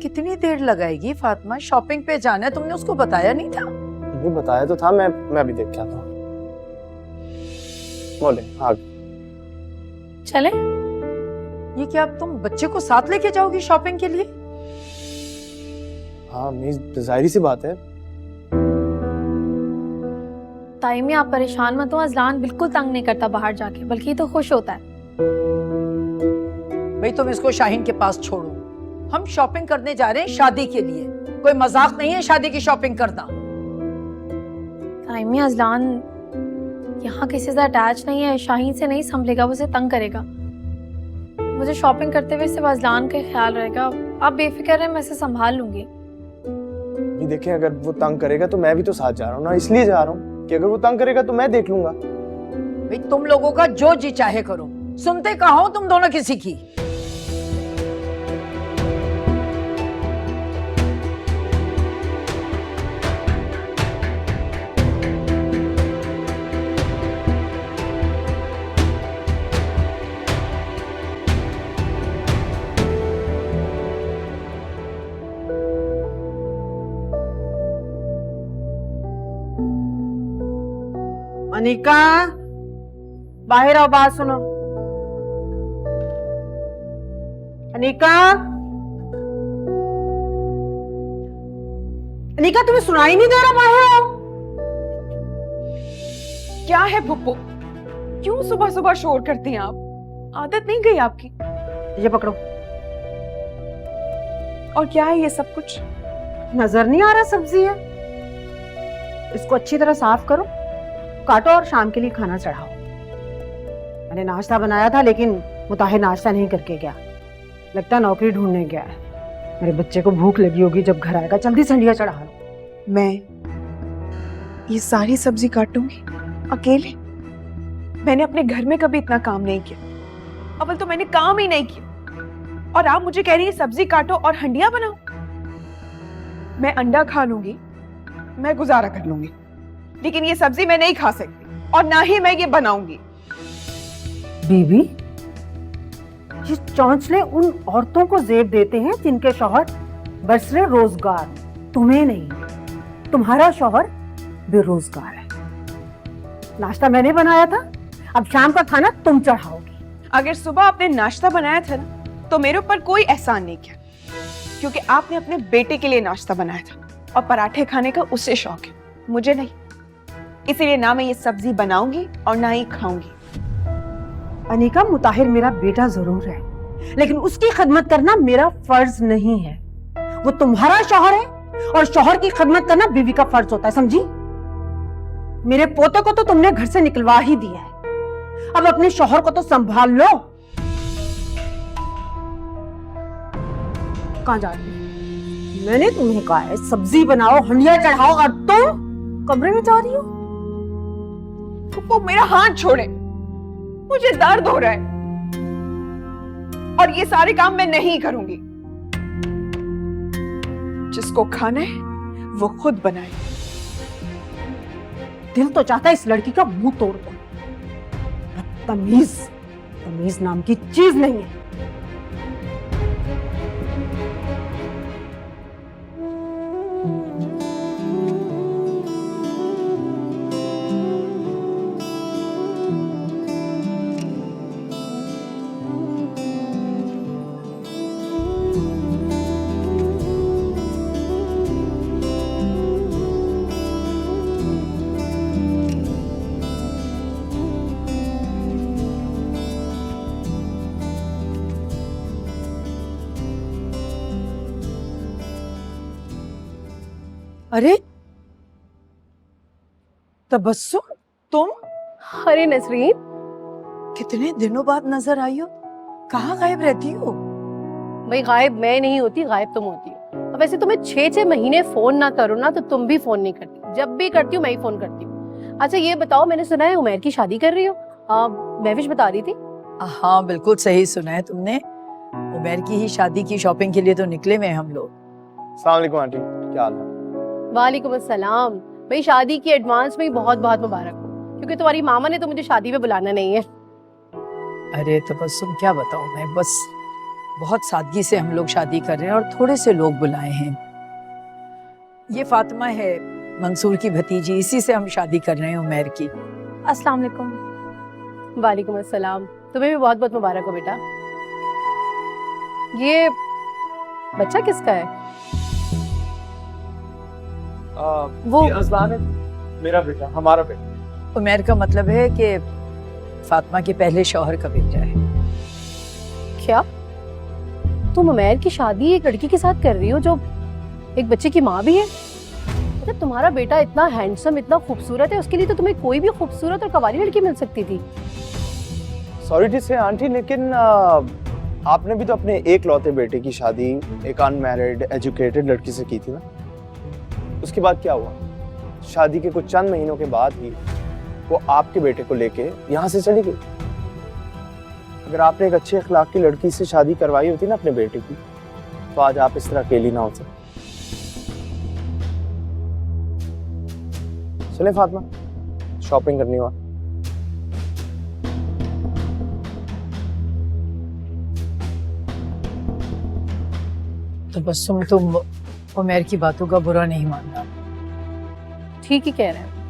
कितनी देर लगाएगी फातिमा? शॉपिंग पे जाना है, तुमने उसको बताया नहीं था? नहीं बताया तो था, मैं भी देख के आता हूँ। बोले आगे चले? ये क्या अब तुम बच्चे को साथ लेके जाओगी शॉपिंग के लिए? हाँ मीज जाहिर सी बात है। ताइमी आप परेशान मत हो, अजलान बिल्कुल तंग नहीं करता बाहर जाके, बल्कि तो खुश होता है। भाई तुम इसको शाहीन के पास छोड़ो, हम शॉपिंग करने जा रहे हैं शादी के लिए, कोई मजाक नहीं है शादी की शॉपिंग करना। ताइमी अजलान यहाँ किसी से अटैच नहीं है, शाहीन से नहीं संभलेगा, वो उसे तंग करेगा। मुझे शॉपिंग करते हुए सिर्फ अजलान का ख्याल रहेगा। आप बेफिक्र हैं, मैं इसे संभाल लूंगी। ये देखें, अगर वो तंग करेगा तो मैं भी तो साथ जा रहा हूँ ना, इसलिए जा रहा हूँ कि अगर वो तंग करेगा तो मैं देख लूंगा। भाई तुम लोगों का जो जी चाहे करो, सुनते कहाँ हो तुम दोनों किसी की? अनिका, बाहर आओ, बात सुनो। अनिका, अनिका तुम्हें सुनाई नहीं दे रहा? बाहर आओ। क्या है पुप्पो, क्यों सुबह सुबह शोर करती हैं आप? आदत नहीं गई आपकी? ये पकड़ो। और क्या है ये सब कुछ? नजर नहीं आ रहा सब्जी है? इसको अच्छी तरह साफ करो, काटो और शाम के लिए खाना चढ़ाओ। मैंने नाश्ता बनाया था लेकिन मुताहिर नाश्ता नहीं करके गया, लगता है नौकरी ढूंढने गया है। मेरे बच्चे को भूख लगी होगी, जब घर आएगा जल्दी से हंडिया चढ़ा लो। मैं ये सारी सब्जी काटूंगी अकेले? मैंने अपने घर में कभी इतना काम नहीं किया। अव्वल तो मैंने काम ही नहीं किया, और आप मुझे कह रही हैं सब्जी काटो और हंडिया बनाओ। मैं अंडा खा लूंगी, मैं गुजारा कर लूंगी, लेकिन ये सब्जी मैं नहीं खा सकती, और ना ही मैं ये बनाऊंगी। बीबी, ये चौंचले उन औरतों को जेब देते हैं जिनके शौहर बरसरे रोजगार, तुम्हें नहीं। तुम्हारा शौहर बेरोजगार है। नाश्ता मैंने बनाया था, अब शाम का खाना तुम चढ़ाओगी। अगर सुबह आपने नाश्ता बनाया था ना, तो मेरे ऊपर कोई एहसान नहीं किया, क्योंकि आपने अपने बेटे के लिए नाश्ता बनाया था, और पराठे खाने का उससे शौक है, मुझे नहीं। इसीलिए ना मैं ये सब्जी बनाऊंगी और ना ही खाऊंगी। अनिका, मुताहिर मेरा बेटा जरूर है, लेकिन उसकी खिदमत करना मेरा फर्ज नहीं है। वो तुम्हारा शौहर है, और शौहर की खिदमत करना बीवी का फर्ज होता है, समझी? मेरे पोते को तो तुमने घर से निकलवा ही दिया है, अब अपने शौहर को तो संभाल लो। कहां जा रही हो? मैंने तुम्हें कहा है सब्जी बनाओ, हंडिया चढ़ाओ, और तुम कमरे में जा रही हो। वो मेरा हाथ छोड़े, मुझे दर्द हो रहा है, और ये सारे काम मैं नहीं करूंगी। जिसको खाना है वो खुद बनाए। दिल तो चाहता है इस लड़की का मुंह तोड़ दो। तमीज, तमीज नाम की चीज नहीं है। अरे तबस्सुम, तुम अरे नसरीन, कितने दिनों बाद नजर आई हो, कहाँ गायब रहती हो? भाई गायब मैं नहीं होती, गायब तुम होती हो। अब वैसे तुम्हें 6-6 महीने फोन ना करो ना, तो तुम भी फोन नहीं करती। जब भी करती हूँ मैं ही फोन करती हूँ। अच्छा ये बताओ, मैंने सुना है उमैर की शादी कर रही हो, महविश बता रही थी। हाँ बिल्कुल सही सुना है तुमने, उमैर की ही शादी की शॉपिंग के लिए तो निकले हुए हैं हम लोग। अस्सलाम वालेकुम आंटी, क्या हाल है? वालेकुम अस्सलाम। भाई शादी की एडवांस में बहुत बहुत मुबारक हो, क्योंकि तुम्हारी मामा ने तो मुझे शादी में बुलाना नहीं है। अरे तबस्सुम क्या बताऊं मैं, बस बहुत सादगी से हम लोग शादी कर रहे हैं और थोड़े से लोग बुलाए हैं। ये फातिमा है मंसूर की भतीजी, इसी से हम शादी कर रहे हैं उमैर की। अस्सलाम वालेकुम। वालेकुम अस्सलाम। तुम्हें भी बहुत बहुत मुबारक हो बेटा। ये बच्चा किसका है? वो ये अज़लान है, मेरा बेटा, हमारा बेटा। उमैर का मतलब है कि फातिमा के पहले शौहर का बेटा है। क्या तुम उमैर की शादी एक लड़की के साथ कर रही हो जो एक बच्चे की माँ भी है? मतलब तुम्हारा बेटा इतना हैंडसम, इतना खूबसूरत है, उसके लिए तो तुम्हें कोई भी खूबसूरत और कवारी लड़की मिल सकती थी। सॉरी टू से आंटी, लेकिन आपने भी तो अपने एक लौते बेटे की शादी एक अनमैरिड एजुकेटेड लड़की से की थी ना। उसके बाद क्या हुआ? शादी के कुछ चंद महीनों के बाद ही वो आपके बेटे को लेके यहाँ से चली गई। अगर आपने एक अच्छे अखलाक की लड़की से शादी करवाई होती ना अपने बेटे की, तो आज आप इस तरह अकेली ना होते। चले फातिमा, शॉपिंग करनी हो। तो बस तुम उमैर की बातों का बुरा नहीं मानना। ठीक ही कह रहे हैं।